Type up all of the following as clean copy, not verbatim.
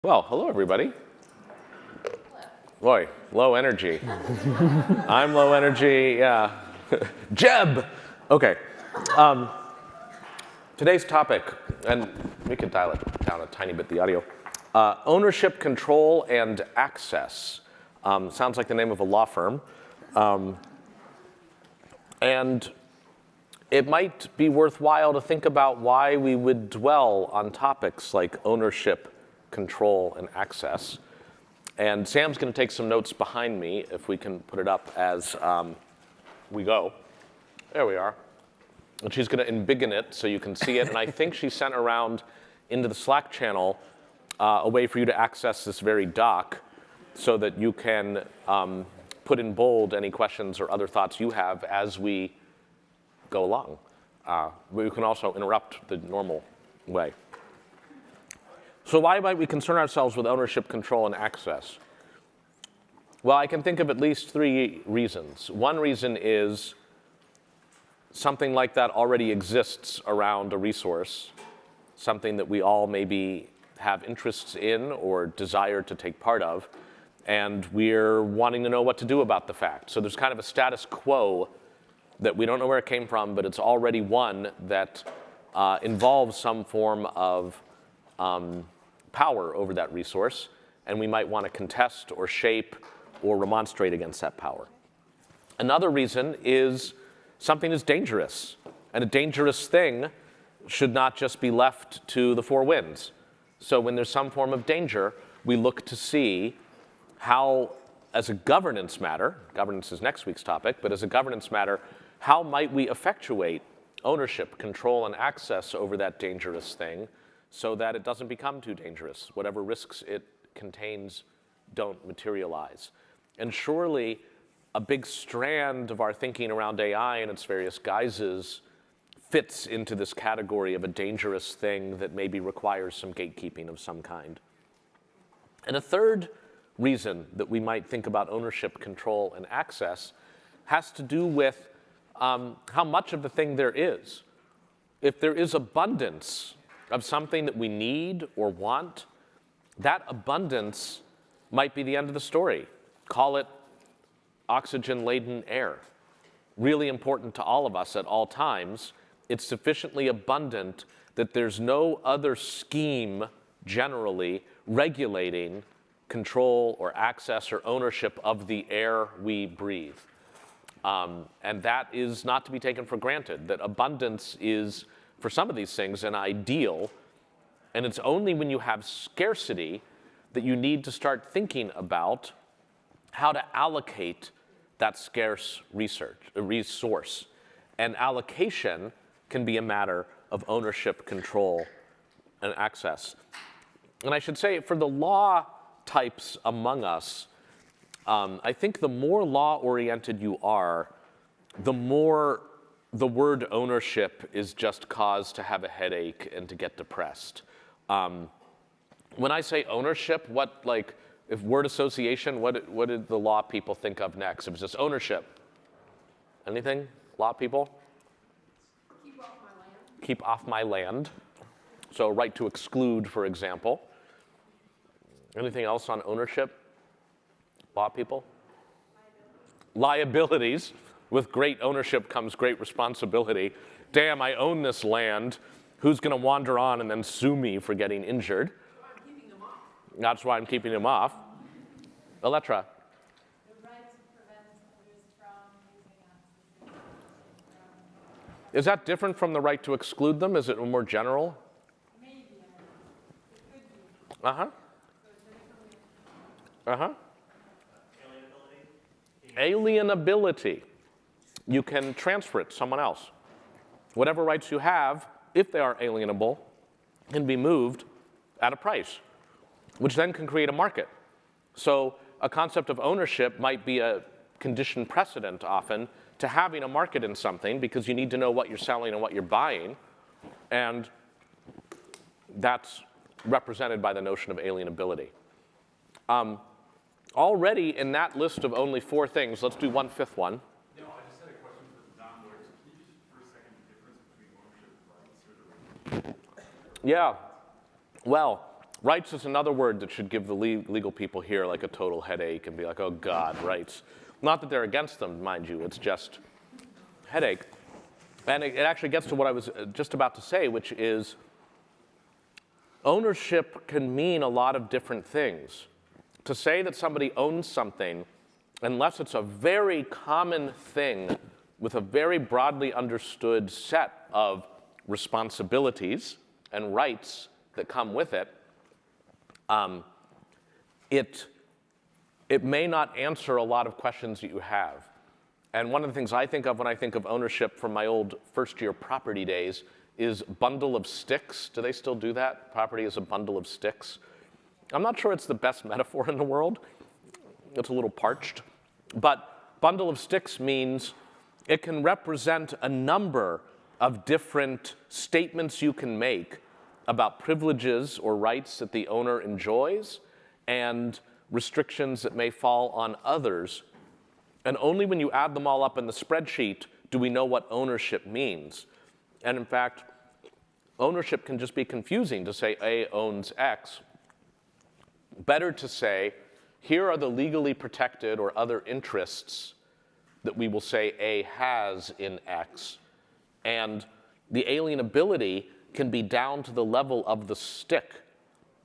Well, hello, everybody. Boy, low energy. I'm low energy, yeah. Jeb! Okay. Today's topic, and we could dial it down a tiny bit, the audio. Ownership, control, and access. Sounds like the name of a law firm. And it might be worthwhile to think about why we would dwell on topics like ownership, control, and access. And Sam's going to take some notes behind me, if we can put it up as we go. There we are. And she's going to embiggen it so you can see it. And I think she sent around into the Slack channel a way for you to access this very doc so that you can put in bold any questions or other thoughts you have as we go along. We can also interrupt the normal way. So why might we concern ourselves with ownership, control, and access? Well, I can think of at least three reasons. One reason is something like that already exists around a resource, something that we all maybe have interests in or desire to take part of, and we're wanting to know what to do about the fact. So there's kind of a status quo that we don't know where it came from, but it's already one that involves some form of power over that resource, and we might want to contest or shape or remonstrate against that power. Another reason is something is dangerous, and a dangerous thing should not just be left to the four winds. So when there's some form of danger, we look to see how, as a governance matter, governance is next week's topic, but as a governance matter, how might we effectuate ownership, control, and access over that dangerous thing so that it doesn't become too dangerous, whatever risks it contains don't materialize. And surely a big strand of our thinking around AI and its various guises fits into this category of a dangerous thing that maybe requires some gatekeeping of some kind. And a third reason that we might think about ownership, control, and access has to do with how much of the thing there is. If there is abundance of something that we need or want, that abundance might be the end of the story. Call it oxygen-laden air. Really important to all of us at all times. It's sufficiently abundant that there's no other scheme generally regulating control or access or ownership of the air we breathe. And that is not to be taken for granted, that abundance is, for some of these things, an ideal, and it's only when you have scarcity that you need to start thinking about how to allocate that scarce resource. And allocation can be a matter of ownership, control, and access. And I should say, for the law types among us, I think the more law-oriented you are, the more the word ownership is just cause to have a headache and to get depressed. When I say ownership, if word association, what did the law people think of next? It was just ownership. Anything? Law people? Keep off my land. Keep off my land. So right to exclude, for example. Anything else on ownership? Law people? Liabilities. With great ownership comes great responsibility. Damn, I own this land. Who's going to wander on and then sue me for getting injured? So I'm keeping them off. That's why I'm keeping them off. Elettra. The right to prevent others from using access. Is that different from the right to exclude them? Is it more general? Maybe. It could be. Uh-huh. So it's very Uh-huh. Alienability. You can transfer it to someone else. Whatever rights you have, if they are alienable, can be moved at a price, which then can create a market. So a concept of ownership might be a conditioned precedent often to having a market in something because you need to know what you're selling and what you're buying. And that's represented by the notion of alienability. Already in that list of only 4 things, let's do 1/5 one. No, I just had a question for non-lawyers. Can you just, for a second, the difference between ownership and rights or the Yeah. Well, Rights is another word that should give the legal people here like a total headache and be like, oh God, rights. Not that they're against them, mind you, it's just headache. And it actually gets to what I was just about to say, which is ownership can mean a lot of different things. To say that somebody owns something, unless it's a very common thing with a very broadly understood set of responsibilities and rights that come with it, it may not answer a lot of questions that you have. And one of the things I think of when I think of ownership from my old first-year property days is bundle of sticks. Do they still do that? Property is a bundle of sticks. I'm not sure it's the best metaphor in the world. It's a little parched. But bundle of sticks means it can represent a number of different statements you can make about privileges or rights that the owner enjoys and restrictions that may fall on others. And only when you add them all up in the spreadsheet do we know what ownership means. And in fact, ownership can just be confusing to say A owns X. Better to say, here are the legally protected or other interests that we will say A has in X. And the alienability can be down to the level of the stick.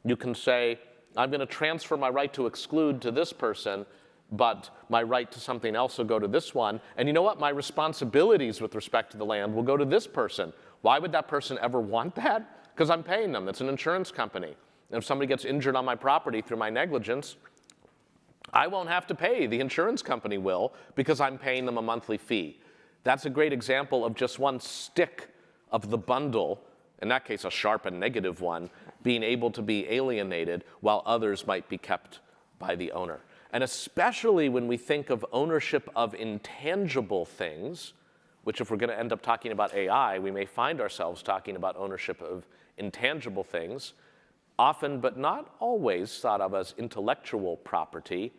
You can say, I'm going to transfer my right to exclude to this person, but my right to something else will go to this one. And you know what? My responsibilities with respect to the land will go to this person. Why would that person ever want that? Because I'm paying them. It's an insurance company. And if somebody gets injured on my property through my negligence, I won't have to pay. The insurance company will, because I'm paying them a monthly fee. That's a great example of just one stick of the bundle, in that case a sharp and negative one, being able to be alienated while others might be kept by the owner. And especially when we think of ownership of intangible things, which if we're going to end up talking about AI, we may find ourselves talking about ownership of intangible things, often but not always thought of as intellectual property.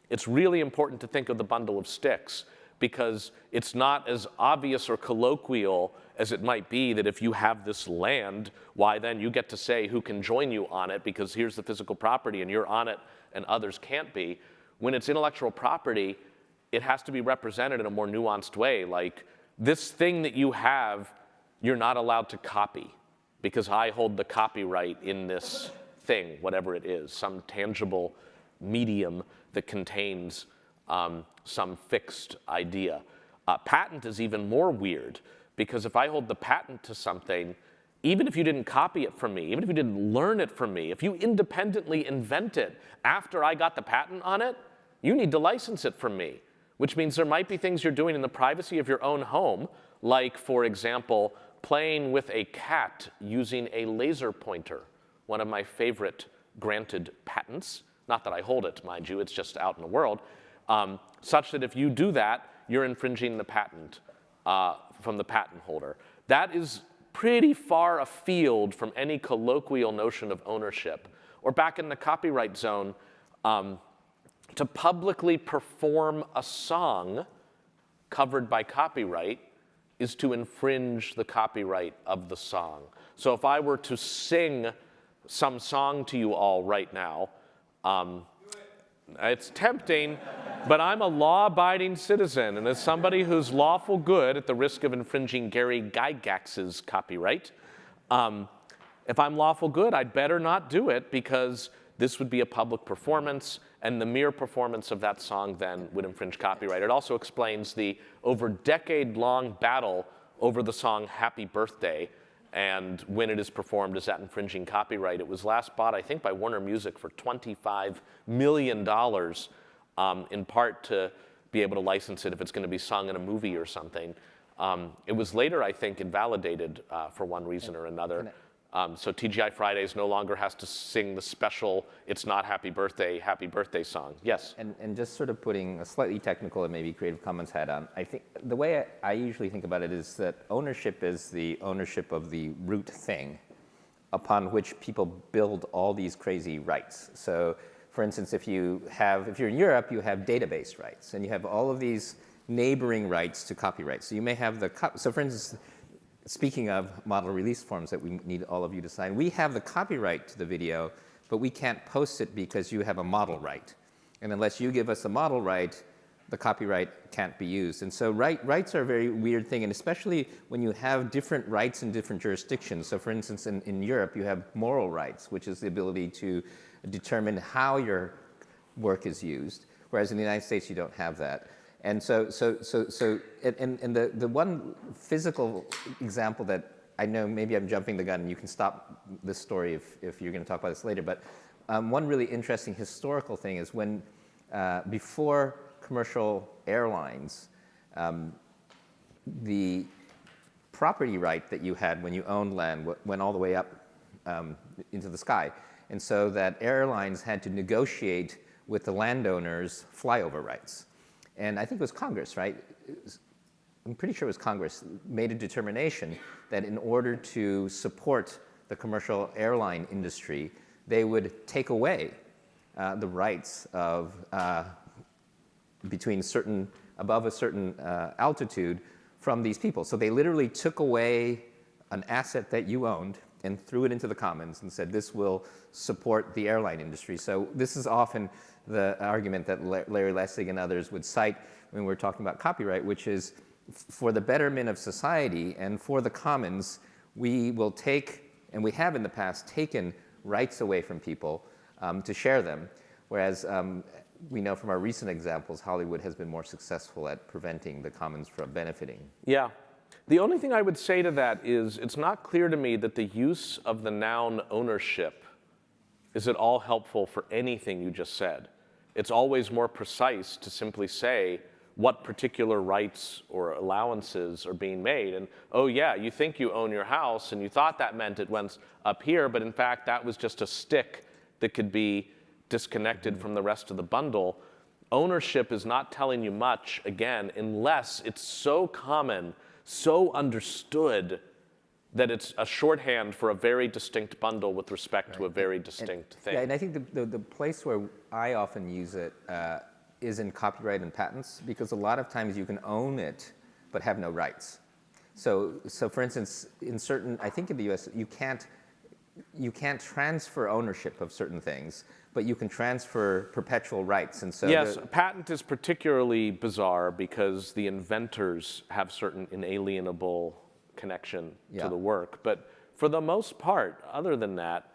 It's really important to think of the bundle of sticks because it's not as obvious or colloquial as it might be that if you have this land, why then you get to say who can join you on it because here's the physical property and you're on it and others can't be. When it's intellectual property, it has to be represented in a more nuanced way, like this thing that you have, you're not allowed to copy because I hold the copyright in this thing, whatever it is, some tangible medium that contains some fixed idea. Patent is even more weird because if I hold the patent to something, even if you didn't copy it from me, even if you didn't learn it from me, if you independently invent it after I got the patent on it, you need to license it from me, which means there might be things you're doing in the privacy of your own home, like, for example, playing with a cat using a laser pointer, one of my favorite granted patents. Not that I hold it, mind you, it's just out in the world, such that if you do that, you're infringing the patent from the patent holder. That is pretty far afield from any colloquial notion of ownership. Or back in the copyright zone, to publicly perform a song covered by copyright is to infringe the copyright of the song. So if I were to sing some song to you all right now, it's tempting, but I'm a law-abiding citizen, and as somebody who's lawful good at the risk of infringing Gary Gygax's copyright, if I'm lawful good, I'd better not do it because this would be a public performance, and the mere performance of that song then would infringe copyright. It also explains the over decade-long battle over the song Happy Birthday, and when it is performed, is that infringing copyright? It was last bought, I think, by Warner Music for $25 million, in part to be able to license it if it's going to be sung in a movie or something. It was later, I think, invalidated for one reason or another. So TGI Fridays no longer has to sing the special It's Not Happy Birthday song. Yes? And just sort of putting a slightly technical and maybe Creative Commons hat on, I think the way I usually think about it is that ownership is the ownership of the root thing upon which people build all these crazy rights. So for instance, if you're in Europe, you have database rights and you have all of these neighboring rights to copyright. So you may have so for instance, speaking of model release forms that we need all of you to sign, we have the copyright to the video, but we can't post it because you have a model right. And unless you give us a model right, the copyright can't be used. And so rights are a very weird thing, and especially when you have different rights in different jurisdictions. So for instance, in Europe, you have moral rights, which is the ability to determine how your work is used, whereas in the United States, you don't have that. And the one physical example that I know, maybe I'm jumping the gun, and you can stop this story if you're going to talk about this later, but one really interesting historical thing is when, before commercial airlines, the property right that you had when you owned land went all the way up into the sky. And so that airlines had to negotiate with the landowners flyover rights. And I think it was Congress, right? I'm pretty sure it was Congress, made a determination that in order to support the commercial airline industry, they would take away the rights of above a certain altitude from these people. So they literally took away an asset that you owned and threw it into the commons and said, this will support the airline industry. So this is often the argument that Larry Lessig and others would cite when we're talking about copyright, which is for the betterment of society and for the commons, we will take, and we have in the past taken rights away from people to share them, whereas we know from our recent examples, Hollywood has been more successful at preventing the commons from benefiting. Yeah. The only thing I would say to that is it's not clear to me that the use of the noun ownership is at all helpful for anything you just said. It's always more precise to simply say what particular rights or allowances are being made. And, oh yeah, you think you own your house and you thought that meant it went up here, but in fact that was just a stick that could be disconnected from the rest of the bundle. Ownership is not telling you much, again, unless it's so common, so understood that it's a shorthand for a very distinct bundle with respect to a very distinct thing. Yeah, and I think the place where I often use it is in copyright and patents, because a lot of times you can own it but have no rights. So for instance, in certain, I think in the US, you can't transfer ownership of certain things, but you can transfer perpetual rights. And so yes, patent is particularly bizarre because the inventors have certain inalienable connection to the work. But for the most part, other than that,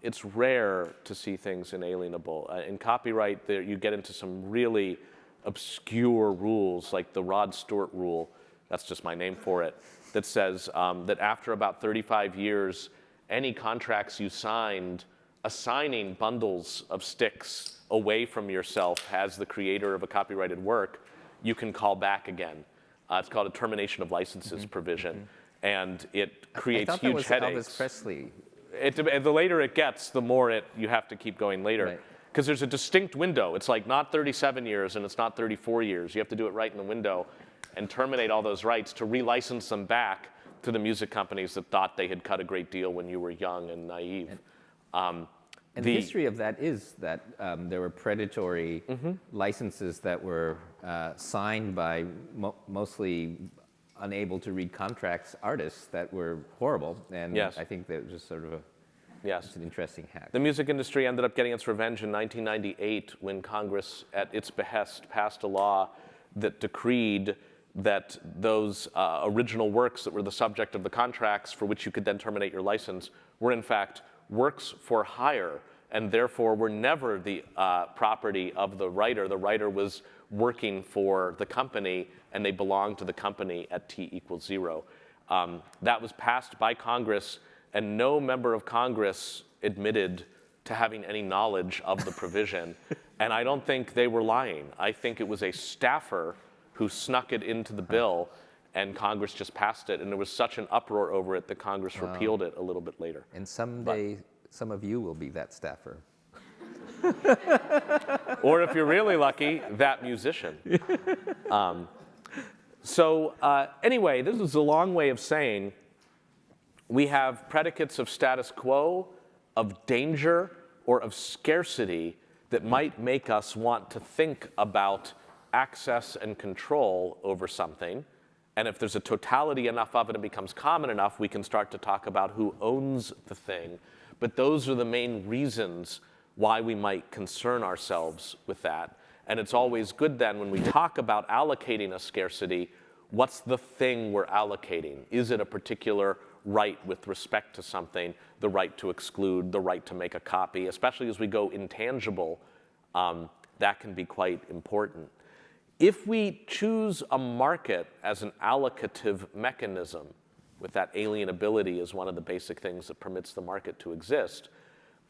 it's rare to see things inalienable. In copyright, you get into some really obscure rules, like the Rod Stewart rule, that's just my name for it, that says that after about 35 years, any contracts you signed assigning bundles of sticks away from yourself as the creator of a copyrighted work, you can call back again. It's called a termination of licenses provision, and it creates I thought huge that was headaches. Elvis Presley. The later it gets, the more you have to keep going later. Because there's a distinct window. It's like not 37 years and it's not 34 years. You have to do it right in the window and terminate all those rights to relicense them back to the music companies that thought they had cut a great deal when you were young and naive. And the history of that is that there were predatory licenses that were signed by mostly unable to read contracts artists that were horrible. And I think that was just sort of it's an interesting hack. The music industry ended up getting its revenge in 1998 when Congress, at its behest, passed a law that decreed that those original works that were the subject of the contracts for which you could then terminate your license were in fact works for hire, and therefore were never the property of the writer. The writer was working for the company, and they belonged to the company at t=0. That was passed by Congress, and no member of Congress admitted to having any knowledge of the provision. And I don't think they were lying. I think it was a staffer who snuck it into the bill, and Congress just passed it. And there was such an uproar over it that Congress repealed it a little bit later. And someday, some of you will be that staffer. Or if you're really lucky, that musician. Anyway, this is a long way of saying we have predicates of status quo, of danger, or of scarcity that might make us want to think about access and control over something. And if there's a totality enough of it and becomes common enough, we can start to talk about who owns the thing. But those are the main reasons why we might concern ourselves with that. And it's always good then when we talk about allocating a scarcity, what's the thing we're allocating? Is it a particular right with respect to something, the right to exclude, the right to make a copy? Especially as we go intangible, that can be quite important. If we choose a market as an allocative mechanism, with that alienability as one of the basic things that permits the market to exist,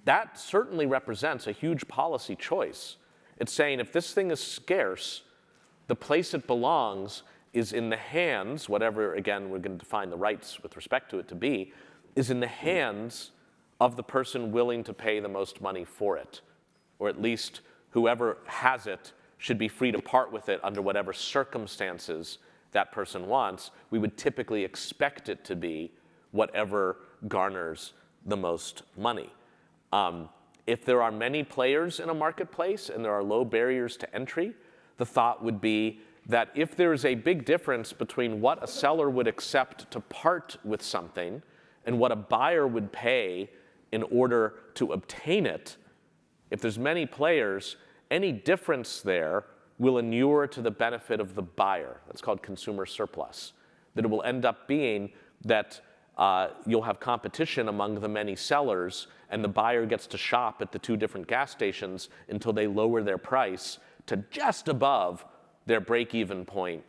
that certainly represents a huge policy choice. It's saying if this thing is scarce, the place it belongs is in the hands, whatever, again, we're going to define the rights with respect to it to be, is in the hands of the person willing to pay the most money for it. Or at least whoever has it should be free to part with it under whatever circumstances that person wants. We would typically expect it to be whatever garners the most money. If there are many players in a marketplace and there are low barriers to entry, the thought would be that if there is a big difference between what a seller would accept to part with something and what a buyer would pay in order to obtain it, if there's many players, any difference there will inure to the benefit of the buyer. That's called consumer surplus. That it will end up being that you'll have competition among the many sellers, and the buyer gets to shop at the two different gas stations until they lower their price to just above their break-even point,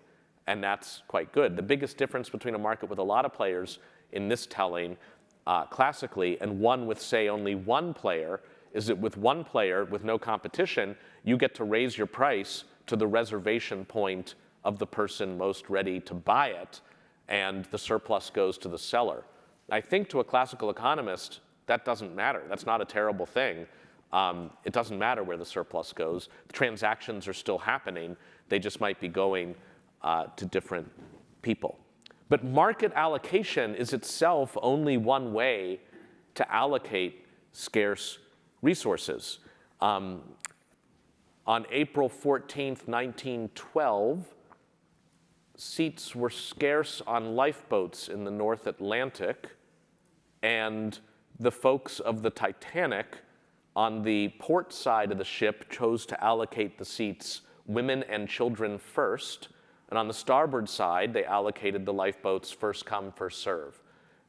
and that's quite good. The biggest difference between a market with a lot of players in this telling, classically, and one with, say, only one player, is that with one player, with no competition, you get to raise your price to the reservation point of the person most ready to buy it, and the surplus goes to the seller. I think to a classical economist, that doesn't matter. That's not a terrible thing. It doesn't matter where the surplus goes. The transactions are still happening. They just might be going to different people. But market allocation is itself only one way to allocate scarce resources. On April 14th, 1912, seats were scarce on lifeboats in the North Atlantic, and the folks of the Titanic on the port side of the ship chose to allocate the seats women and children first, and on the starboard side, they allocated the lifeboats first come, first serve.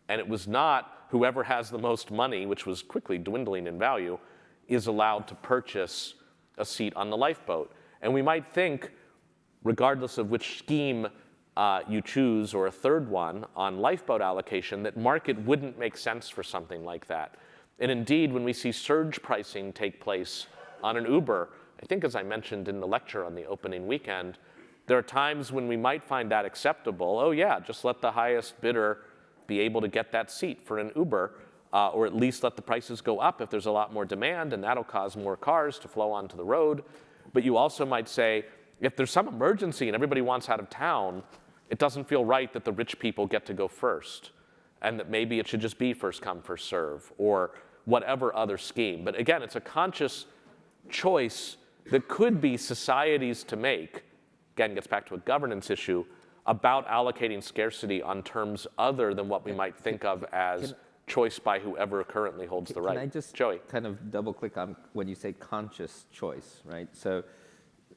And it was not whoever has the most money, which was quickly dwindling in value, is allowed to purchase a seat on the lifeboat. And we might think, regardless of which scheme you choose, or a third one on lifeboat allocation, that market wouldn't make sense for something like that. And indeed, when we see surge pricing take place on an Uber, I think as I mentioned in the lecture on the opening weekend, there are times when we might find that acceptable. Oh yeah, just let the highest bidder be able to get that seat for an Uber, or at least let the prices go up if there's a lot more demand, and that'll cause more cars to flow onto the road. But you also might say, if there's some emergency and everybody wants out of town, it doesn't feel right that the rich people get to go first, and that maybe it should just be first come, first serve, or whatever other scheme. But again, it's a conscious choice that could be societies to make, again, gets back to a governance issue, about allocating scarcity on terms other than what we might think of as choice by whoever currently holds the right. Can I just Joey. kind of double click on when you say conscious choice, right? So,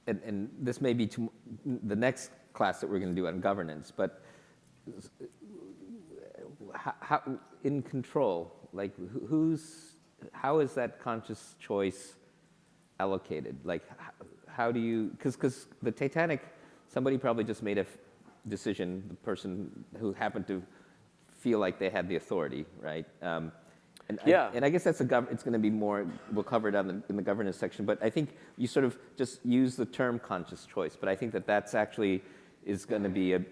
and this may be the next class that we're going to do on governance, but how in control, like how is that conscious choice allocated? Like how do you, because the Titanic, somebody probably just made a decision, the person who happened to feel like they had the authority, right? And I guess that's it's going to be more, we'll cover it in the governance section, but I think you sort of just use the term conscious choice, but I think that that's actually is going to be a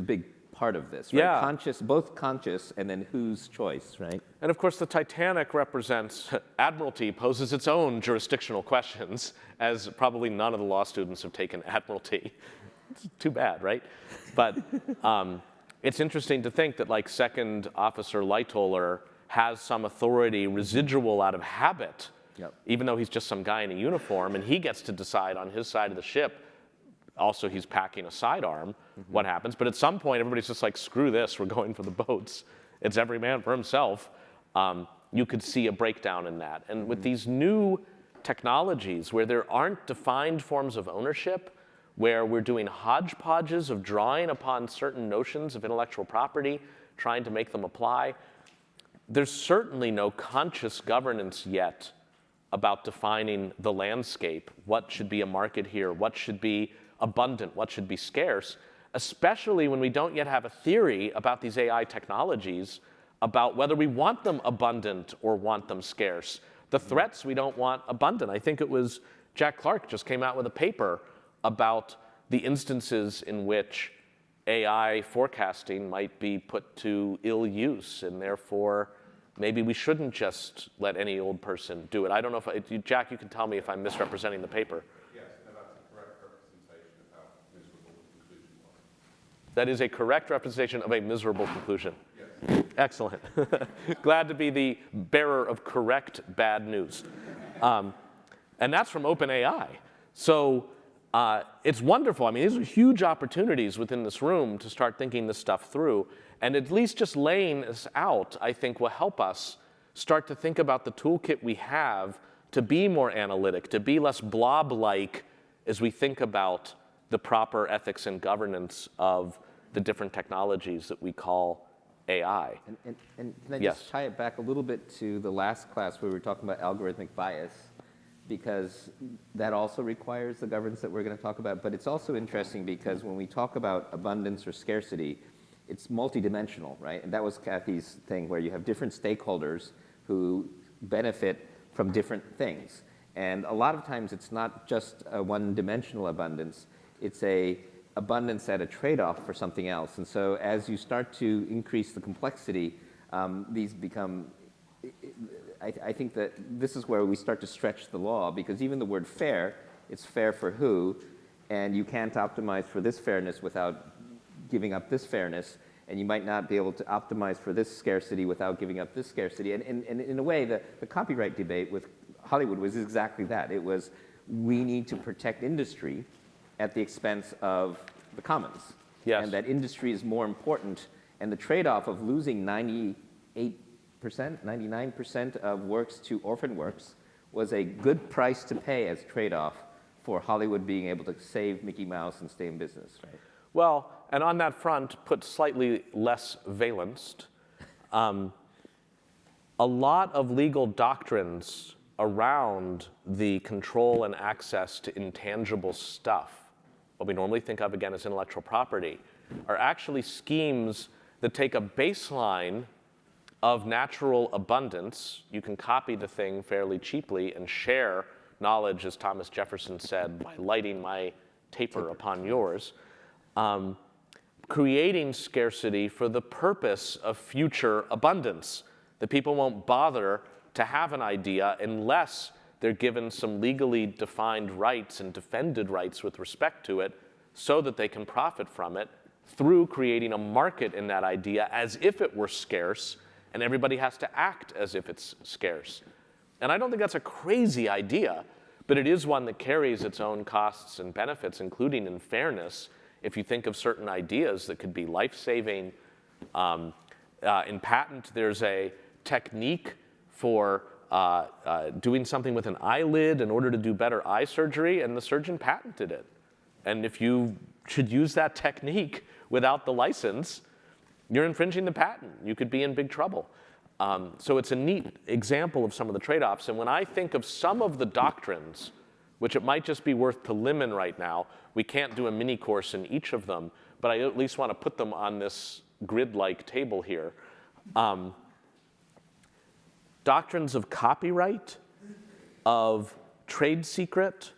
big part of this, right? Yeah. Conscious, both conscious and then whose choice, right? And of course, the Titanic represents, Admiralty poses its own jurisdictional questions, as probably none of the law students have taken Admiralty. It's too bad, right? But it's interesting to think that like Second Officer Lightoller has some authority residual out of habit, Yep. even though he's just some guy in a uniform, and he gets to decide on his side of the ship Also, he's packing a sidearm. What happens? But at some point, everybody's just like, screw this, we're going for the boats. It's every man for himself. You could see a breakdown in that. And with these new technologies where there aren't defined forms of ownership, where we're doing hodgepodges of drawing upon certain notions of intellectual property, trying to make them apply, there's certainly no conscious governance yet about defining the landscape. What should be a market here? What should be abundant? What should be scarce? Especially when we don't yet have a theory about these AI technologies, about whether we want them abundant or want them scarce. The threats we don't want abundant. I think it was Jack Clark just came out with a paper about the instances in which AI forecasting might be put to ill use, and therefore maybe we shouldn't just let any old person do it. I don't know if, Jack, you can tell me if I'm misrepresenting the paper. Yes, no, that's a correct representation of how miserable the conclusion was. That is a correct representation of a miserable conclusion. Yes. Excellent. Glad to be the bearer of correct bad news. And that's from OpenAI. So it's wonderful. I mean, these are huge opportunities within this room to start thinking this stuff through. And at least just laying this out, I think, will help us start to think about the toolkit we have to be more analytic, to be less blob-like as we think about the proper ethics and governance of the different technologies that we call AI. And can I Yes. just tie it back a little bit to the last class where we were talking about algorithmic bias, because that also requires the governance that we're going to talk about. But it's also interesting because when we talk about abundance or scarcity, it's multidimensional, right? And that was Kathy's thing, where you have different stakeholders who benefit from different things. And a lot of times it's not just a one-dimensional abundance, it's a abundance at a trade-off for something else. And so as you start to increase the complexity, these become, I think that this is where we start to stretch the law, because even the word fair, it's fair for who, and you can't optimize for this fairness without giving up this fairness, and you might not be able to optimize for this scarcity without giving up this scarcity. And in a way, the copyright debate with Hollywood was exactly that. It was, we need to protect industry at the expense of the commons. Yes. And that industry is more important, and the trade-off of losing 98%, 99% of works to orphan works was a good price to pay as trade-off for Hollywood being able to save Mickey Mouse and stay in business, right? Well, and on that front, put slightly less valenced, a lot of legal doctrines around the control and access to intangible stuff, what we normally think of again as intellectual property, are actually schemes that take a baseline of natural abundance. You can copy the thing fairly cheaply and share knowledge, as Thomas Jefferson said, by lighting my taper upon yours. Creating scarcity for the purpose of future abundance. That people won't bother to have an idea unless they're given some legally defined rights and defended rights with respect to it, so that they can profit from it through creating a market in that idea as if it were scarce, and everybody has to act as if it's scarce. And I don't think that's a crazy idea, but it is one that carries its own costs and benefits, including in fairness. If you think of certain ideas that could be life-saving, in patent, there's a technique for doing something with an eyelid in order to do better eye surgery, and the surgeon patented it. And if you should use that technique without the license, you're infringing the patent. You could be in big trouble. So it's a neat example of some of the trade-offs. And when I think of some of the doctrines, which it might just be worth to limn right now, we can't do a mini course in each of them, but I at least want to put them on this grid-like table here. Doctrines of copyright, of trade secret,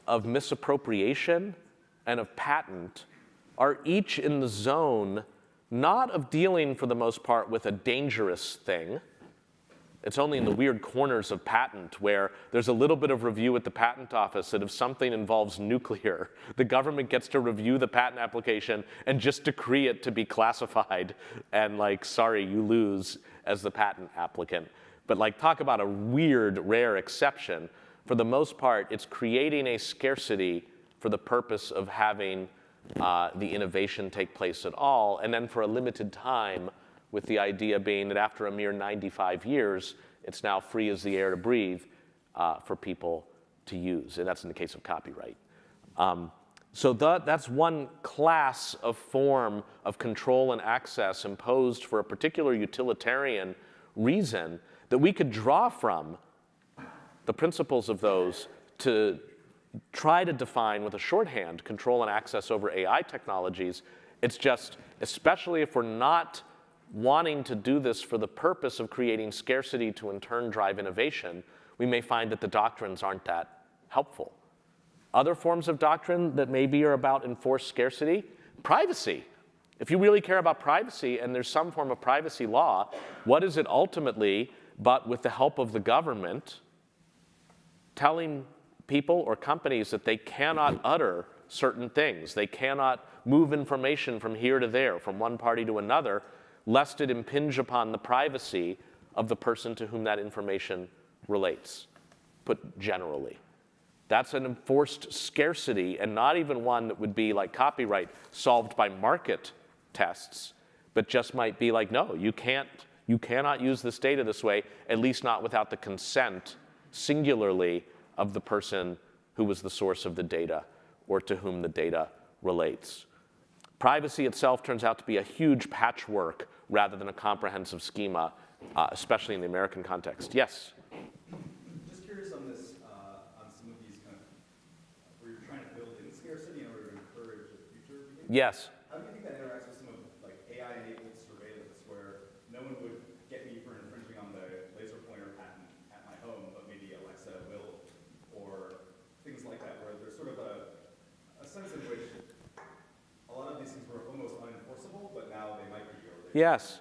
of misappropriation, and of patent are each in the zone not of dealing, for the most part, with a dangerous thing. It's only in the weird corners of patent where there's a little bit of review at the patent office that if something involves nuclear, the government gets to review the patent application and just decree it to be classified, and like, sorry, you lose as the patent applicant. But like, talk about a weird, rare exception. For the most part, it's creating a scarcity for the purpose of having the innovation take place at all, and then for a limited time, with the idea being that after a mere 95 years, it's now free as the air to breathe for people to use, and that's in the case of copyright. So that's one class of form of control and access imposed for a particular utilitarian reason that we could draw from the principles of those to try to define with a shorthand control and access over AI technologies. It's just, especially if we're not wanting to do this for the purpose of creating scarcity to in turn drive innovation, we may find that the doctrines aren't that helpful. Other forms of doctrine that maybe are about enforced scarcity, privacy. If you really care about privacy and there's some form of privacy law, what is it ultimately but with the help of the government telling people or companies that they cannot utter certain things, they cannot move information from here to there, from one party to another, lest it impinge upon the privacy of the person to whom that information relates, put generally. That's an enforced scarcity, and not even one that would be like copyright, solved by market tests, but just might be like, no, you cannot use this data this way, at least not without the consent, singularly, of the person who was the source of the data or to whom the data relates. Privacy itself turns out to be a huge patchwork rather than a comprehensive schema, especially in the American context. Yes? Just curious on this, on some of these kind of, where you're trying to build in scarcity in order to encourage the future behavior. Yes. How do you think that interacts with some of like AI-enabled surveillance, where no one would get me for infringing on the laser pointer patent at my home, but maybe Alexa will, or things like that, where there's sort of a sense in which a lot of these things were almost unenforceable, but now they might be. Yes.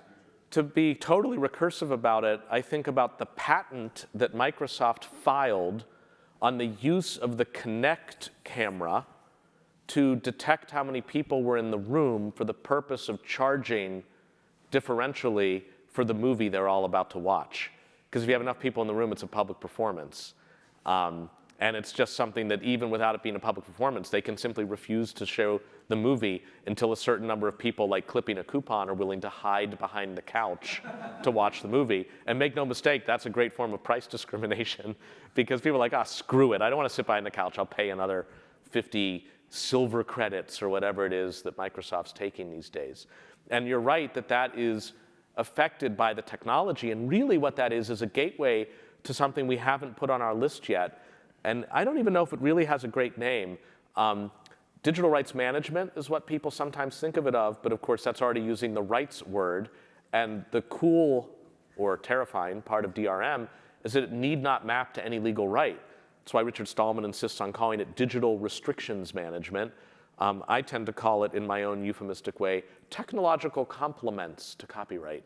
To be totally recursive about it, I think about the patent that Microsoft filed on the use of the Kinect camera to detect how many people were in the room for the purpose of charging differentially for the movie they're all about to watch. Because if you have enough people in the room, it's a public performance. And it's just something that even without it being a public performance, they can simply refuse to show the movie until a certain number of people, like clipping a coupon, are willing to hide behind the couch to watch the movie. And make no mistake, that's a great form of price discrimination because people are like, screw it. I don't want to sit behind the couch. I'll pay another 50 silver credits or whatever it is that Microsoft's taking these days. And you're right that that is affected by the technology. And really what that is a gateway to something we haven't put on our list yet. And I don't even know if it really has a great name. Digital rights management is what people sometimes think of it of, but of course that's already using the rights word. And the cool or terrifying part of DRM is that it need not map to any legal right. That's why Richard Stallman insists on calling it digital restrictions management. I tend to call it, in my own euphemistic way, technological complements to copyright.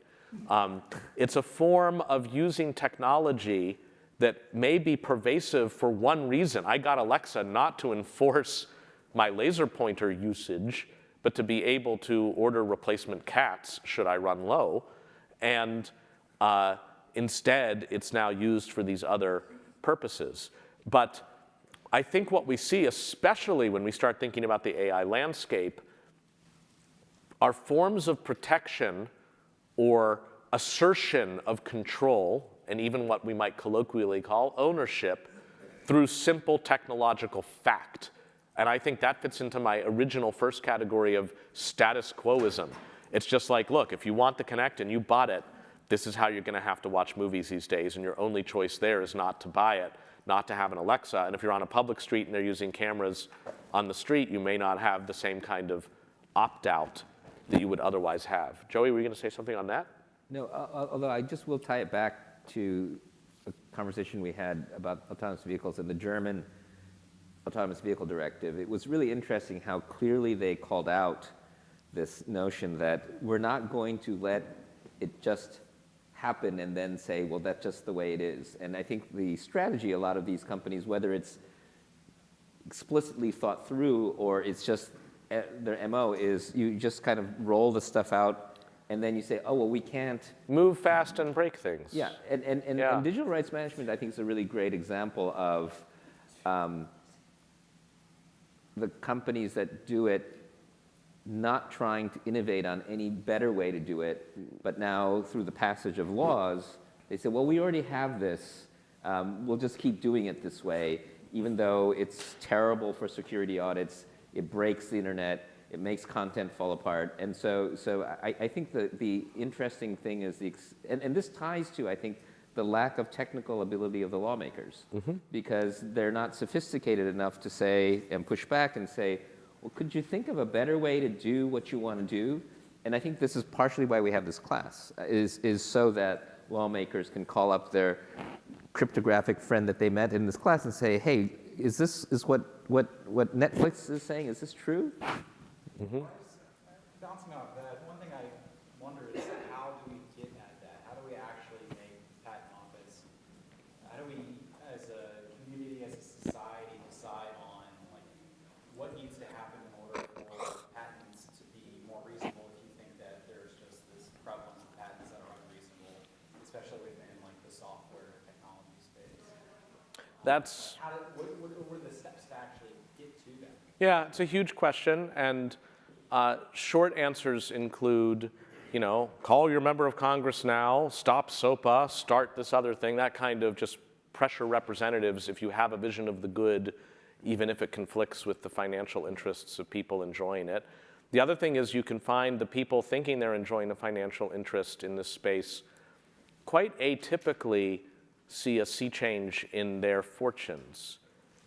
It's a form of using technology that may be pervasive for one reason. I got Alexa not to enforce my laser pointer usage, but to be able to order replacement cats should I run low. And instead, it's now used for these other purposes. But I think what we see, especially when we start thinking about the AI landscape, are forms of protection or assertion of control, and even what we might colloquially call ownership, through simple technological fact. And I think that fits into my original first category of status quoism. It's just like, look, if you want the Kinect and you bought it, this is how you're going to have to watch movies these days, and your only choice there is not to buy it, not to have an Alexa. And if you're on a public street and they're using cameras on the street, you may not have the same kind of opt-out that you would otherwise have. Joey, were you going to say something on that? No, although I just will tie it back to a conversation we had about autonomous vehicles and the German Autonomous Vehicle Directive. It was really interesting how clearly they called out this notion that we're not going to let it just happen and then say, well, that's just the way it is. And I think the strategy a lot of these companies, whether it's explicitly thought through or it's just their MO, is you just kind of roll the stuff out and then you say, oh, well, we can't. Move fast and break things. Yeah, and digital rights management, I think, is a really great example of the companies that do it not trying to innovate on any better way to do it, but now through the passage of laws, they say, well, we already have this. We'll just keep doing it this way, even though it's terrible for security audits. It breaks the internet. It makes content fall apart. And so I think the interesting thing is and this ties to, I think, the lack of technical ability of the lawmakers, because they're not sophisticated enough to say and push back and say, well, could you think of a better way to do what you want to do? And I think this is partially why we have this class, is so that lawmakers can call up their cryptographic friend that they met in this class and say, hey, is what Netflix is saying, is this true? Bouncing off that, one thing I wonder is how do we get at that? How do we actually make patent office? How do we, as a community, as a society, decide on like what needs to happen in order for patents to be more reasonable? If you think that there's just this prevalence of patents that are unreasonable, especially within like the software technology space. That's What are the steps to actually get to that? Yeah, it's a huge question, and short answers include, call your member of Congress now, stop SOPA, start this other thing, that kind of just pressure representatives if you have a vision of the good, even if it conflicts with the financial interests of people enjoying it. The other thing is you can find the people thinking they're enjoying a financial interest in this space quite atypically see a sea change in their fortunes.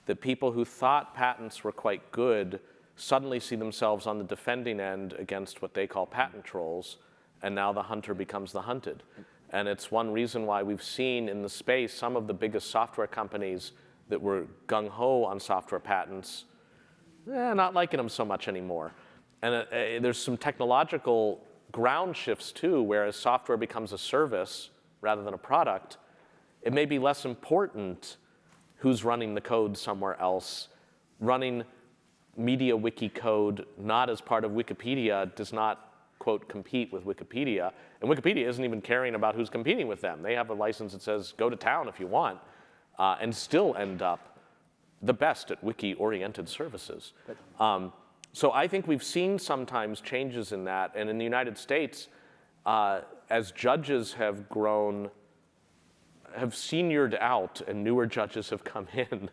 The people who thought patents were quite good suddenly see themselves on the defending end against what they call patent trolls, and now the hunter becomes the hunted. And it's one reason why we've seen in the space some of the biggest software companies that were gung-ho on software patents, not liking them so much anymore. And there's some technological ground shifts too, where as software becomes a service rather than a product, it may be less important who's running the code somewhere else. Running MediaWiki code not as part of Wikipedia does not, quote, compete with Wikipedia. And Wikipedia isn't even caring about who's competing with them. They have a license that says, go to town if you want, and still end up the best at wiki-oriented services. So I think we've seen sometimes changes in that. And in the United States, as judges have grown, have seniored out and newer judges have come in,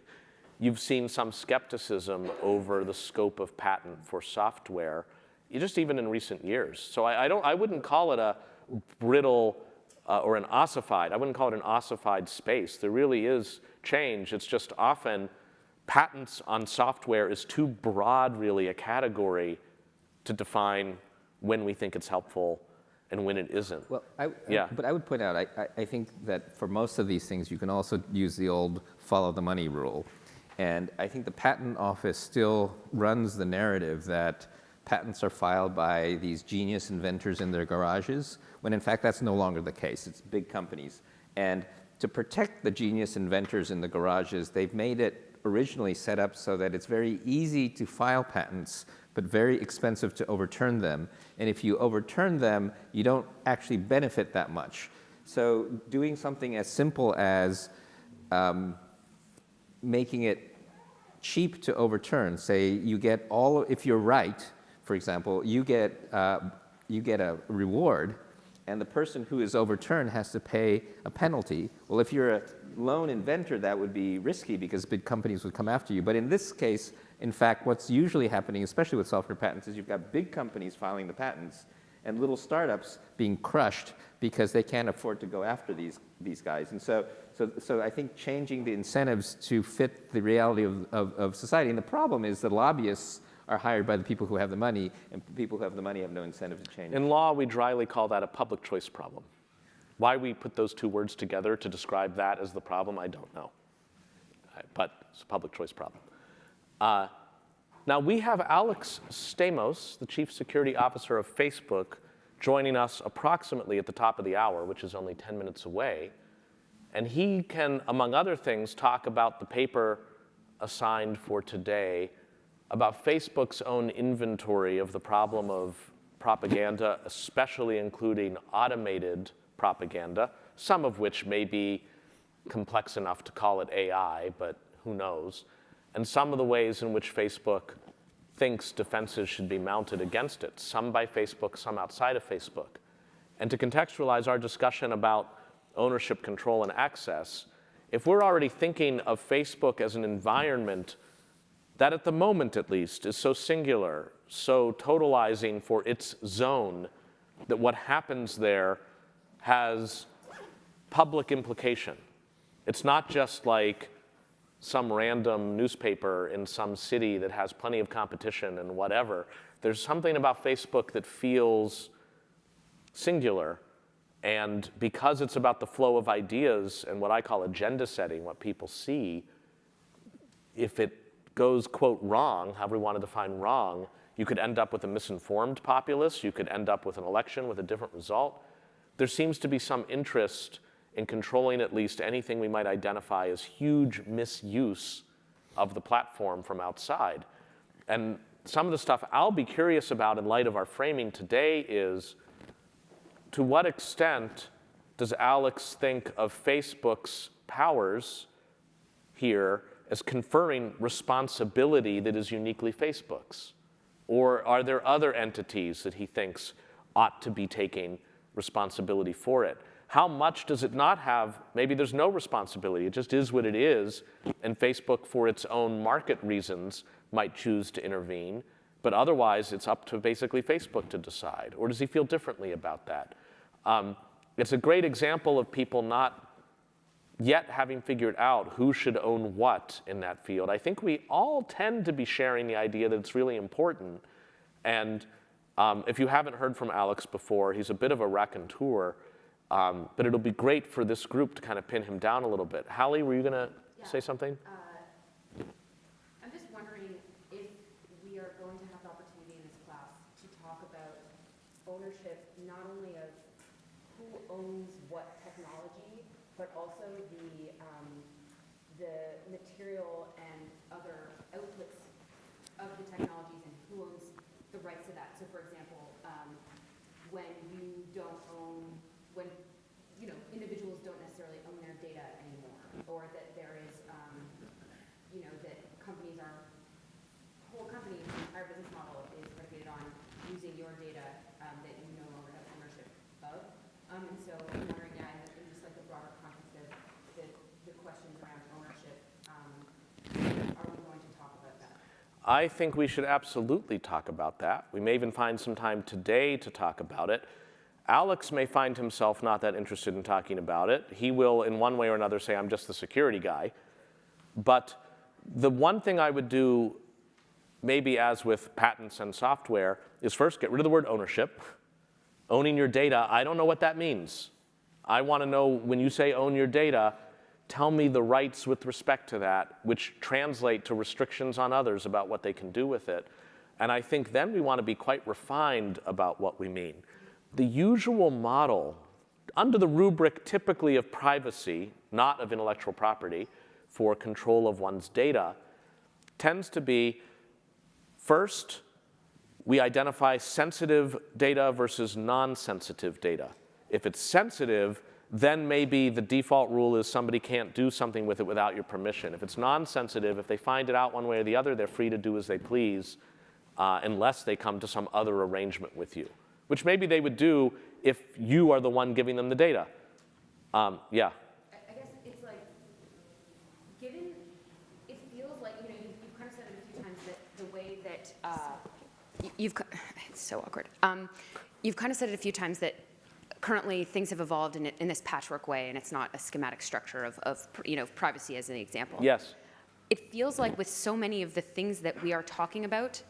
you've seen some skepticism over the scope of patent for software, just even in recent years. So I wouldn't call it a brittle or an ossified. I wouldn't call it an ossified space. There really is change. It's just often patents on software is too broad, really, a category to define when we think it's helpful and when it isn't. Well, but I would point out, I think that for most of these things, you can also use the old follow the money rule. And I think the patent office still runs the narrative that patents are filed by these genius inventors in their garages, when in fact that's no longer the case. It's big companies. And to protect the genius inventors in the garages, they've made it originally set up so that it's very easy to file patents, but very expensive to overturn them. And if you overturn them, you don't actually benefit that much. So doing something as simple as making it cheap to overturn, say you get if you're right, for example, you get a reward, and the person who is overturned has to pay a penalty. Well, if you're a lone inventor, that would be risky because big companies would come after you. But in this case, in fact, what's usually happening, especially with software patents, is you've got big companies filing the patents and little startups being crushed because they can't afford to go after these guys. And so I think changing the incentives to fit the reality of society. And the problem is that lobbyists are hired by the people who have the money, and people who have the money have no incentive to change it. In law, we dryly call that a public choice problem. Why we put those two words together to describe that as the problem, I don't know. But it's a public choice problem. Now we have Alex Stamos, the Chief Security Officer of Facebook, joining us approximately at the top of the hour, which is only 10 minutes away. And he can, among other things, talk about the paper assigned for today about Facebook's own inventory of the problem of propaganda, especially including automated propaganda, some of which may be complex enough to call it AI, but who knows, and some of the ways in which Facebook thinks defenses should be mounted against it, some by Facebook, some outside of Facebook. And to contextualize our discussion about ownership, control, and access, if we're already thinking of Facebook as an environment that at the moment at least is so singular, so totalizing for its zone, that what happens there has public implication. It's not just like some random newspaper in some city that has plenty of competition and whatever. There's something about Facebook that feels singular. And because it's about the flow of ideas and what I call agenda setting, what people see, if it goes, quote, wrong, however we want to define wrong, you could end up with a misinformed populace. You could end up with an election with a different result. There seems to be some interest in controlling at least anything we might identify as huge misuse of the platform from outside. And some of the stuff I'll be curious about in light of our framing today is, to what extent does Alex think of Facebook's powers here as conferring responsibility that is uniquely Facebook's? Or are there other entities that he thinks ought to be taking responsibility for it? How much does it not have? Maybe there's no responsibility. It just is what it is, and Facebook, for its own market reasons, might choose to intervene. But otherwise, it's up to basically Facebook to decide. Or does he feel differently about that? It's a great example of people not yet having figured out who should own what in that field. I think we all tend to be sharing the idea that it's really important. And if you haven't heard from Alex before, he's a bit of a raconteur. But it'll be great for this group to kind of pin him down a little bit. Hallie, were you going to say something? I'm just wondering if we are going to have the opportunity in this class to talk about ownership, not only of who owns what technology, but also the material and other outputs of the technologies and who owns the rights to that. So for example, when you don't own, when individuals don't necessarily own their data anymore, or that there is, that companies are, whole companies, the entire business model is predicated on using your data that you no longer have ownership of. And so I'm wondering, in just like the broader context of the questions around ownership, are we going to talk about that? I think we should absolutely talk about that. We may even find some time today to talk about it. Alex may find himself not that interested in talking about it. He will, in one way or another, say, I'm just the security guy. But the one thing I would do, maybe as with patents and software, is first get rid of the word ownership. Owning your data, I don't know what that means. I want to know, when you say own your data, tell me the rights with respect to that, which translate to restrictions on others about what they can do with it. And I think then we want to be quite refined about what we mean. The usual model, under the rubric typically of privacy, not of intellectual property, for control of one's data, tends to be, first, we identify sensitive data versus non-sensitive data. If it's sensitive, then maybe the default rule is somebody can't do something with it without your permission. If it's non-sensitive, if they find it out one way or the other, they're free to do as they please, unless they come to some other arrangement with you, which maybe they would do if you are the one giving them the data. Yeah. I guess it's like, given, it feels like, you've kind of said it a few times that the way that, it's so awkward. You've kind of said it a few times that currently things have evolved in this patchwork way, and it's not a schematic structure of privacy as an example. Yes. It feels like with so many of the things that we are talking about,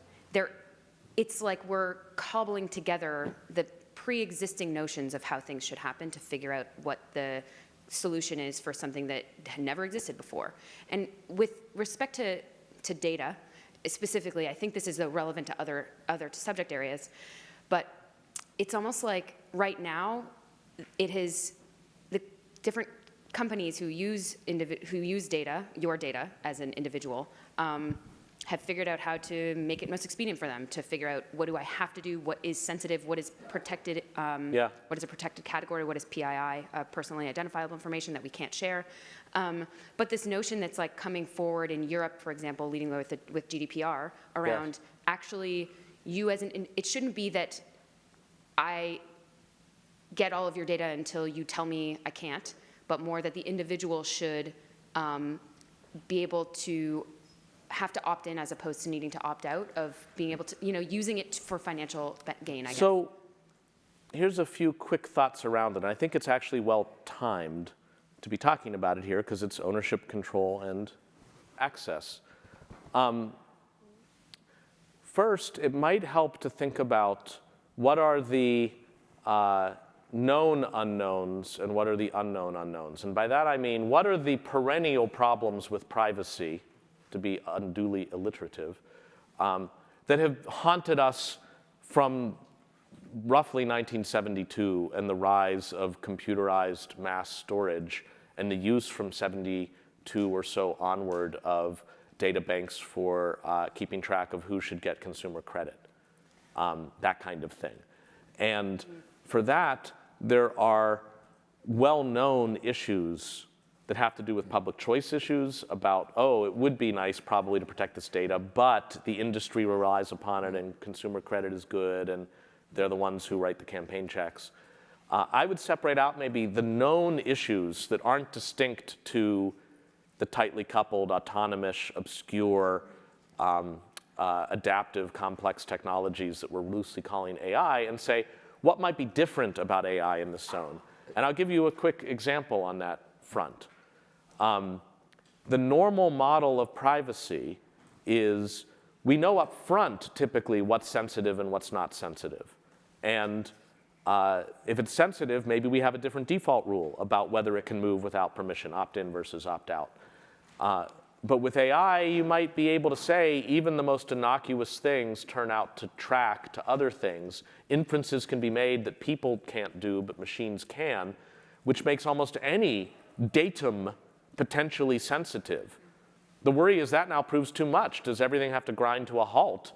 it's like we're cobbling together the pre-existing notions of how things should happen to figure out what the solution is for something that had never existed before. And with respect to data, specifically, I think this is relevant to other subject areas, but it's almost like right now, it is the different companies who use data, your data as an individual, have figured out how to make it most expedient for them to figure out what do I have to do, what is sensitive, what is protected, what is a protected category, what is PII, personally identifiable information that we can't share. But this notion that's like coming forward in Europe, for example, leading with GDPR around actually you as it shouldn't be that I get all of your data until you tell me I can't, but more that the individual should be able to have to opt in as opposed to needing to opt out of being able to, using it for financial gain, I guess. So here's a few quick thoughts around it. And I think it's actually well timed to be talking about it here because it's ownership, control, and access. First, it might help to think about what are the known unknowns and what are the unknown unknowns. And by that I mean, what are the perennial problems with privacy, to be unduly alliterative, that have haunted us from roughly 1972 and the rise of computerized mass storage and the use from 72 or so onward of data banks for keeping track of who should get consumer credit, that kind of thing. And for that, there are well-known issues that have to do with public choice issues about, it would be nice probably to protect this data, but the industry relies upon it and consumer credit is good and they're the ones who write the campaign checks. I would separate out maybe the known issues that aren't distinct to the tightly coupled, autonomous, obscure, adaptive, complex technologies that we're loosely calling AI and say, what might be different about AI in this zone? And I'll give you a quick example on that front. The normal model of privacy is we know up front typically what's sensitive and what's not sensitive. And if it's sensitive, maybe we have a different default rule about whether it can move without permission, opt-in versus opt-out. But with AI, you might be able to say even the most innocuous things turn out to track to other things. Inferences can be made that people can't do, but machines can, which makes almost any datum potentially sensitive. The worry is that now proves too much. Does everything have to grind to a halt?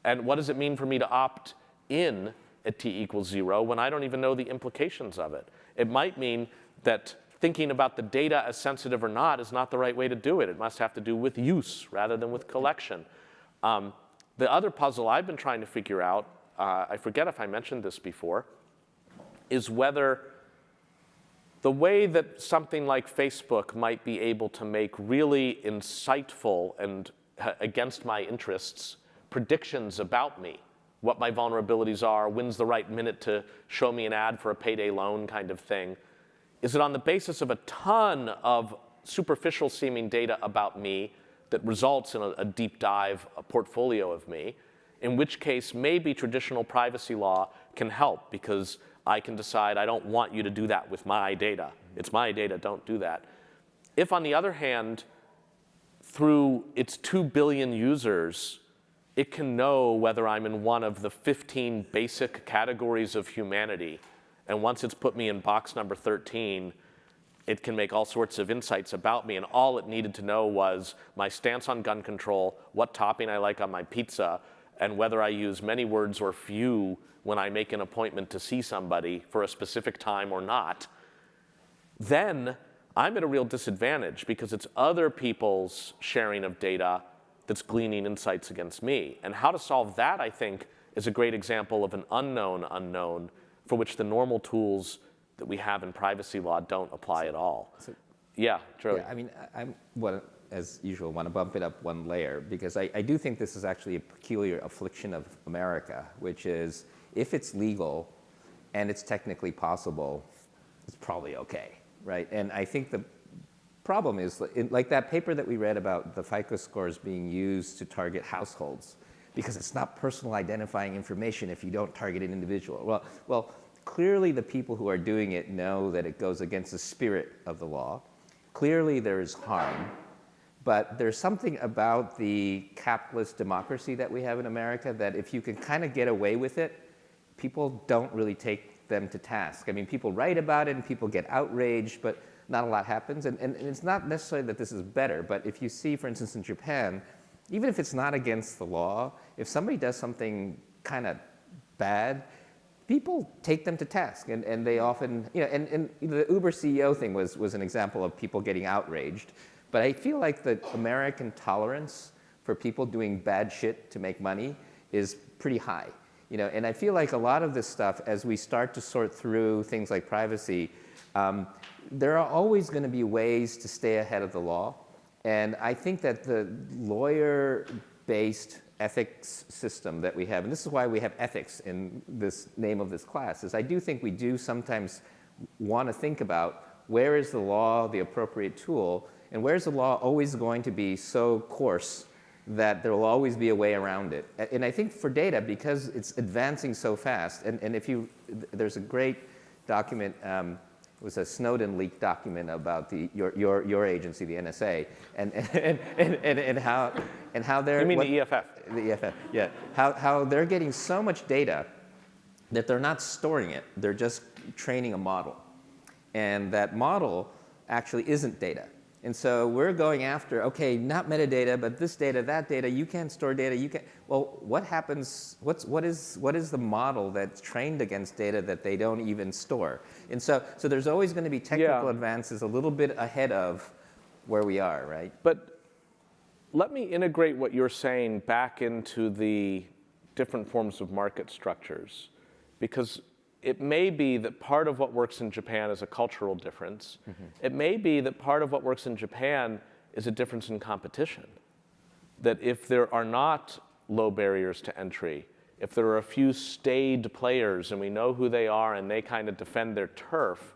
And what does it mean for me to opt in at t=0 when I don't even know the implications of it? It might mean that thinking about the data as sensitive or not is not the right way to do it. It must have to do with use rather than with collection. The other puzzle I've been trying to figure out, I forget if I mentioned this before, is whether the way that something like Facebook might be able to make really insightful and against my interests predictions about me, what my vulnerabilities are, when's the right minute to show me an ad for a payday loan kind of thing. Is it on the basis of a ton of superficial seeming data about me that results in a deep dive, a portfolio of me, in which case maybe traditional privacy law can help because I can decide I don't want you to do that with my data. It's my data, don't do that. If on the other hand, through its 2 billion users, it can know whether I'm in one of the 15 basic categories of humanity, and once it's put me in box number 13, it can make all sorts of insights about me, and all it needed to know was my stance on gun control, what topping I like on my pizza, and whether I use many words or few when I make an appointment to see somebody for a specific time or not, then I'm at a real disadvantage because it's other people's sharing of data that's gleaning insights against me. And how to solve that, I think, is a great example of an unknown unknown for which the normal tools that we have in privacy law don't apply at all. Yeah, Joey. Yeah, I mean, as usual, want to bump it up one layer because I do think this is actually a peculiar affliction of America, which is if it's legal and it's technically possible, it's probably okay, right? And I think the problem is, like that paper that we read about the FICO scores being used to target households, because it's not personal identifying information if you don't target an individual. Well, clearly the people who are doing it know that it goes against the spirit of the law. Clearly there is harm, but there's something about the capitalist democracy that we have in America that if you can kind of get away with it, people don't really take them to task. I mean, people write about it and people get outraged, but not a lot happens. And it's not necessarily that this is better, but if you see, for instance, in Japan, even if it's not against the law, if somebody does something kind of bad, people take them to task, and they often, and the Uber CEO thing was an example of people getting outraged. But I feel like the American tolerance for people doing bad shit to make money is pretty high. And I feel like a lot of this stuff, as we start to sort through things like privacy, there are always going to be ways to stay ahead of the law. And I think that the lawyer-based ethics system that we have, and this is why we have ethics in this name of this class, is I do think we do sometimes want to think about where is the law the appropriate tool, and where is the law always going to be so coarse that there will always be a way around it. And I think for data, because it's advancing so fast, and there's a great document, it was a Snowden leaked document about your agency, the NSA, and how they're... You mean the EFF? The EFF, yeah. How they're getting so much data that they're not storing it, they're just training a model. And that model actually isn't data. And so we're going after, okay, not metadata, but this data, that data, you can't store data, you can't. Well, what happens, what is the model that's trained against data that they don't even store? And so there's always going to be technical advances a little bit ahead of where we are, right? But let me integrate what you're saying back into the different forms of market structures, because it may be that part of what works in Japan is a cultural difference. Mm-hmm. It may be that part of what works in Japan is a difference in competition. That if there are not low barriers to entry, if there are a few staid players and we know who they are and they kind of defend their turf,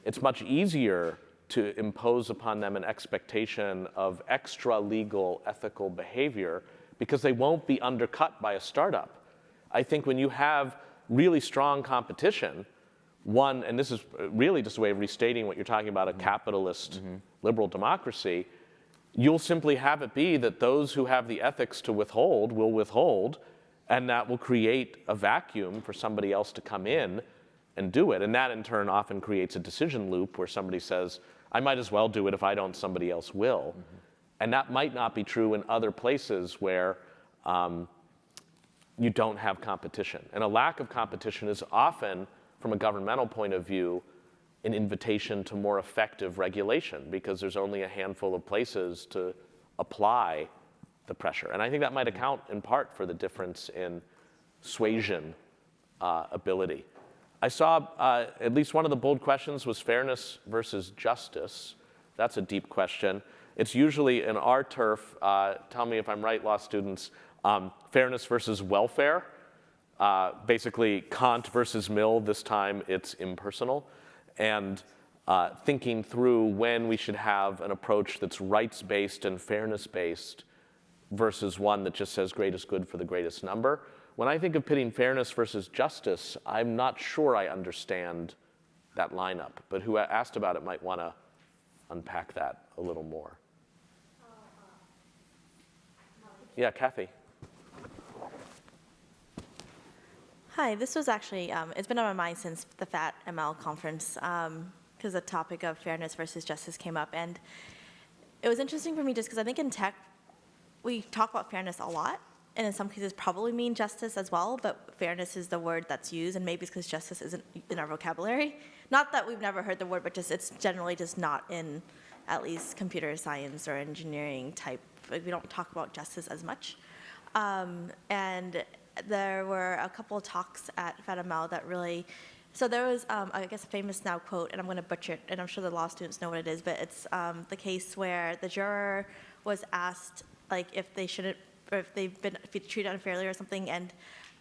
it's much easier to impose upon them an expectation of extra legal ethical behavior because they won't be undercut by a startup. I think when you have really strong competition, and this is really just a way of restating what you're talking about, a capitalist liberal democracy, you'll simply have it be that those who have the ethics to withhold will withhold, and that will create a vacuum for somebody else to come in and do it. And that in turn often creates a decision loop where somebody says, I might as well do it. If I don't, somebody else will. And that might not be true in other places where you don't have competition. And a lack of competition is often, from a governmental point of view, an invitation to more effective regulation because there's only a handful of places to apply the pressure. And I think that might account in part for the difference in suasion ability. I saw at least one of the bold questions was fairness versus justice. That's a deep question. It's usually in our turf, tell me if I'm right, law students, fairness versus welfare. Basically Kant versus Mill, this time it's impersonal. And thinking through when we should have an approach that's rights-based and fairness-based versus one that just says greatest good for the greatest number. When I think of pitting fairness versus justice, I'm not sure I understand that lineup. But who asked about it might want to unpack that a little more. Yeah, Kathy. Hi, this was actually, it's been on my mind since the FAT-ML conference, because the topic of fairness versus justice came up. And it was interesting for me just because I think in tech, we talk about fairness a lot, and in some cases probably mean justice as well, but fairness is the word that's used, and maybe it's because justice isn't in our vocabulary. Not that we've never heard the word, but just it's generally just not in at least computer science or engineering type. Like, we don't talk about justice as much. And there were a couple of talks at FAT-ML that really, so there was, I guess, a famous now quote, and I'm going to butcher it, and I'm sure the law students know what it is, but it's the case where the juror was asked, like, if they shouldn't, or if they've been treated unfairly or something, and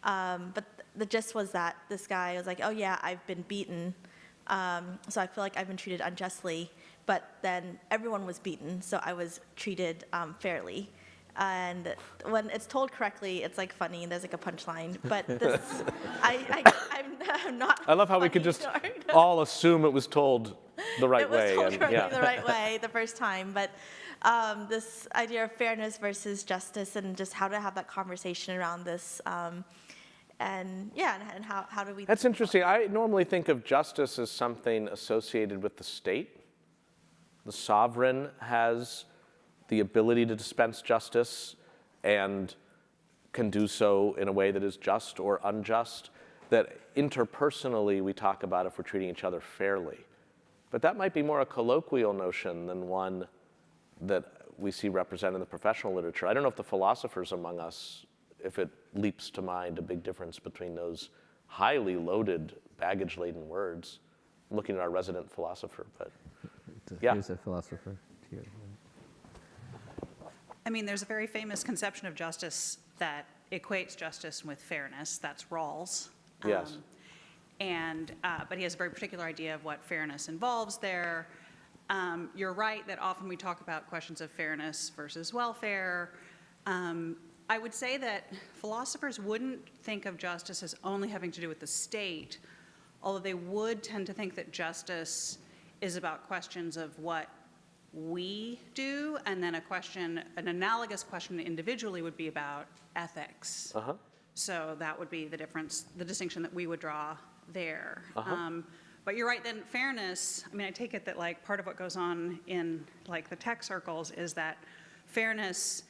but the gist was that this guy was like, oh yeah, I've been beaten, so I feel like I've been treated unjustly, but then everyone was beaten, so I was treated fairly. And when it's told correctly, it's like funny, and there's like a punchline. But this, I'm not. I love how we could just all assume it was told the right way. It was told correctly the right way the first time. But this idea of fairness versus justice, and just how to have that conversation around this, and yeah, and how do we? That's interesting. I normally think of justice as something associated with the state. The sovereign has the ability to dispense justice. and can do so in a way that is just or unjust, that interpersonally we talk about if we're treating each other fairly. But that might be more a colloquial notion than one that we see represented in the professional literature. I don't know if the philosophers among us, if it leaps to mind a big difference between those highly loaded, baggage-laden words. I'm looking at our resident philosopher, but yeah. Here's a philosopher here. I mean, there's a very famous conception of justice that equates justice with fairness. That's Rawls. Yes. But he has a very particular idea of what fairness involves there. You're right that often we talk about questions of fairness versus welfare. I would say that philosophers wouldn't think of justice as only having to do with the state, although they would tend to think that justice is about questions of what we do, and then an analogous question individually would be about ethics. Uh-huh. So that would be the difference, the distinction that we would draw there. Uh-huh. But you're right, then fairness, I mean, I take it that like part of what goes on in like the tech circles is that fairness,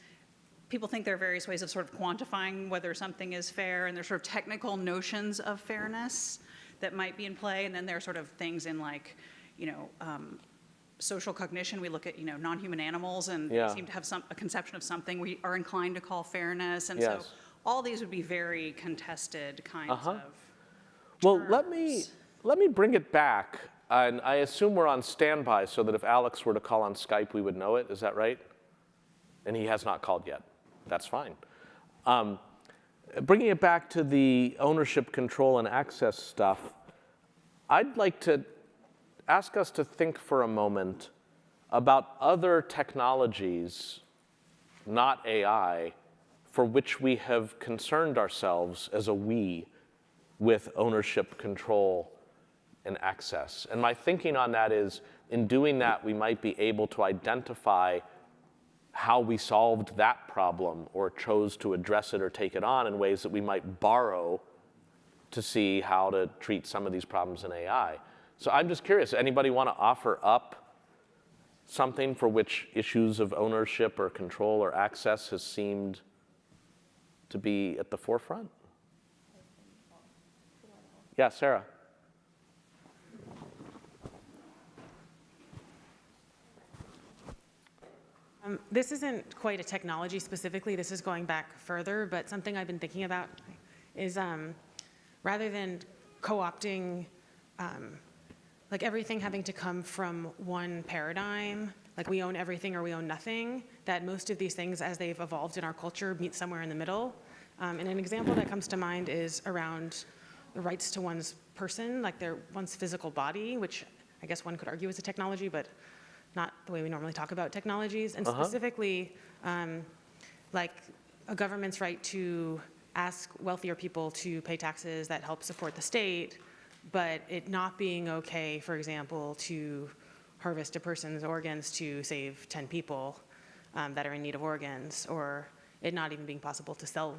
people think there are various ways of sort of quantifying whether something is fair, and there's sort of technical notions of fairness that might be in play, and then there are sort of things in like, social cognition. We look at, non-human animals, and Yeah. they seem to have a conception of something we are inclined to call fairness, and Yes. so all these would be very contested kinds of Well, terms. let me bring it back, and I assume we're on standby so that if Alex were to call on Skype, we would know it. Is that right? And he has not called yet. That's fine. Bringing it back to the ownership, control, and access stuff, I'd like to ask us to think for a moment about other technologies, not AI, for which we have concerned ourselves as a we with ownership, control, and access. And my thinking on that is, in doing that, we might be able to identify how we solved that problem or chose to address it or take it on in ways that we might borrow to see how to treat some of these problems in AI. So I'm just curious, anybody want to offer up something for which issues of ownership or control or access has seemed to be at the forefront? Yeah, Sarah. This isn't quite a technology specifically, this is going back further, but something I've been thinking about is rather than co-opting like everything having to come from one paradigm, like we own everything or we own nothing, that most of these things as they've evolved in our culture meet somewhere in the middle. And an example that comes to mind is around the rights to one's person, like one's physical body, which I guess one could argue is a technology, but not the way we normally talk about technologies, and specifically like a government's right to ask wealthier people to pay taxes that help support the state, but it not being okay, for example, to harvest a person's organs to save 10 people that are in need of organs, or it not even being possible to sell,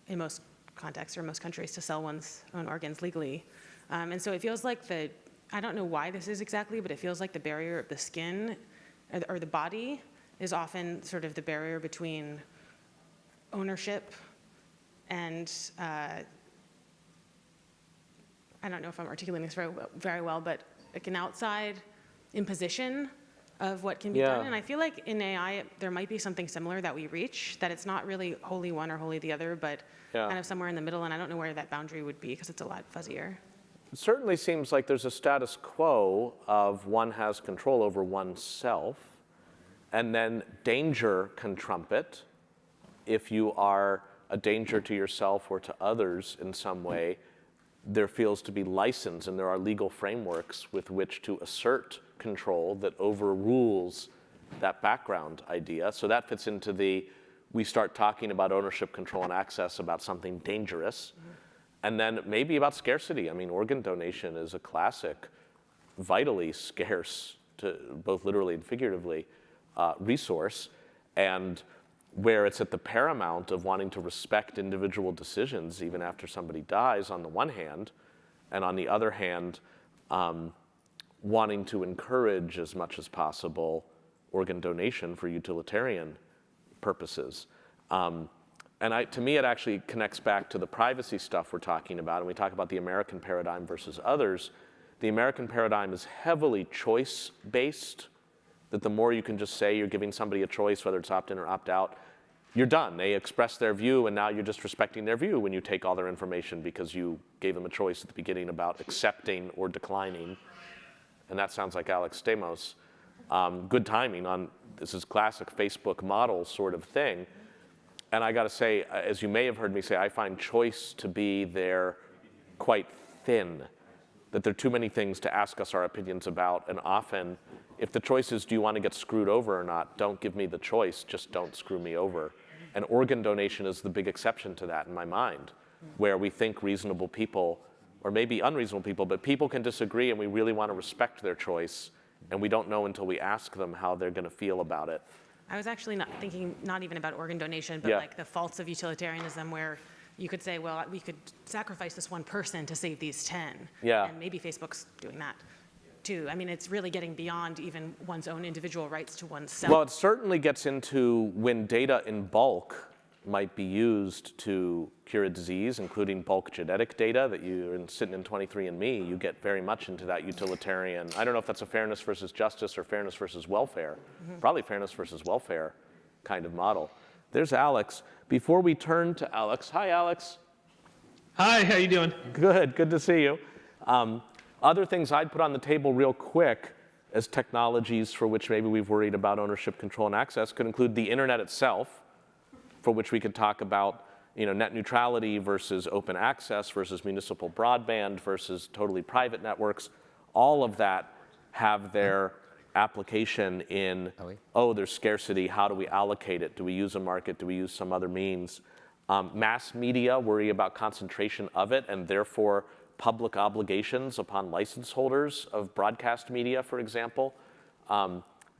in most contexts or most countries, to sell one's own organs legally. And so it feels like I don't know why this is exactly, but it feels like the barrier of the skin or the body is often sort of the barrier between ownership and, I don't know if I'm articulating this very well, but like an outside imposition of what can be done. And I feel like in AI, there might be something similar that we reach, that it's not really wholly one or wholly the other, but kind of somewhere in the middle, and I don't know where that boundary would be because it's a lot fuzzier. It certainly seems like there's a status quo of one has control over oneself, and then danger can trump it. If you are a danger to yourself or to others in some way, there feels to be license, and there are legal frameworks with which to assert control that overrules that background idea. So that fits into we start talking about ownership, control, and access about something dangerous. And then maybe about scarcity. I mean, organ donation is a classic, vitally scarce, to both literally and figuratively, resource, and where it's at the paramount of wanting to respect individual decisions even after somebody dies on the one hand, and on the other hand, wanting to encourage as much as possible organ donation for utilitarian purposes. And to me, it actually connects back to the privacy stuff we're talking about. And we talk about the American paradigm versus others. The American paradigm is heavily choice-based, that the more you can just say you're giving somebody a choice, whether it's opt-in or opt-out, you're done. They express their view, and now you're just respecting their view when you take all their information because you gave them a choice at the beginning about accepting or declining. And that sounds like Alex Stamos. Good timing on, this is classic Facebook model sort of thing. And I got to say, as you may have heard me say, I find choice to be there quite thin, that there are too many things to ask us our opinions about. And often, if the choice is, do you want to get screwed over or not, don't give me the choice, just don't screw me over. And organ donation is the big exception to that in my mind, where we think reasonable people, or maybe unreasonable people, but people can disagree and we really want to respect their choice. And we don't know until we ask them how they're going to feel about it. I was actually not thinking, not even about organ donation, but Yeah. like the faults of utilitarianism where you could say, well, we could sacrifice this one person to save these 10. Yeah. And maybe Facebook's doing that too. I mean, it's really getting beyond even one's own individual rights to oneself. Well, it certainly gets into when data in bulk might be used to cure a disease, including bulk genetic data that you're sitting in 23andMe, you get very much into that utilitarian. I don't know if that's a fairness versus justice or fairness versus welfare. Probably fairness versus welfare kind of model. There's Alex. Before we turn to Alex, hi Alex. Hi, how you doing? Good to see you. Other things I'd put on the table real quick as technologies for which maybe we've worried about ownership, control, and access could include the internet itself, for which we could talk about net neutrality versus open access versus municipal broadband versus totally private networks. All of that have their application in, there's scarcity, how do we allocate it? Do we use a market? Do we use some other means? Mass media worry about concentration of it and therefore public obligations upon license holders of broadcast media, for example,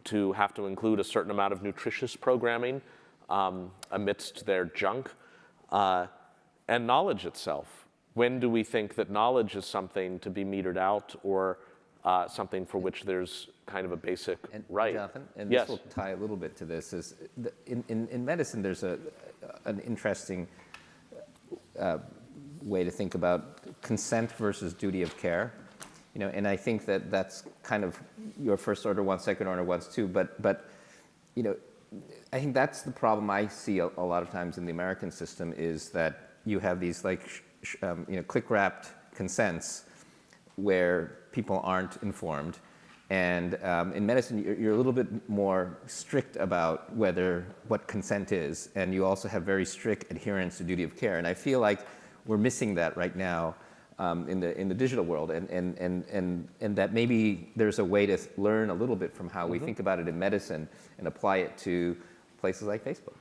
to have to include a certain amount of nutritious programming amidst their junk, and knowledge itself. When do we think that knowledge is something to be metered out or something for which there's kind of a basic right? Jonathan, and yes. this will tie a little bit to this, is in medicine there's an interesting way to think about consent versus duty of care. And I think that that's kind of your first order one, second order ones too, but I think that's the problem I see a lot of times in the American system is that you have these click-wrapped consents where people aren't informed. And in medicine, you're a little bit more strict about what consent is, and you also have very strict adherence to duty of care. And I feel like we're missing that right now in the digital world, and that maybe there's a way to learn a little bit from how we think about it in medicine and apply it to places like Facebook.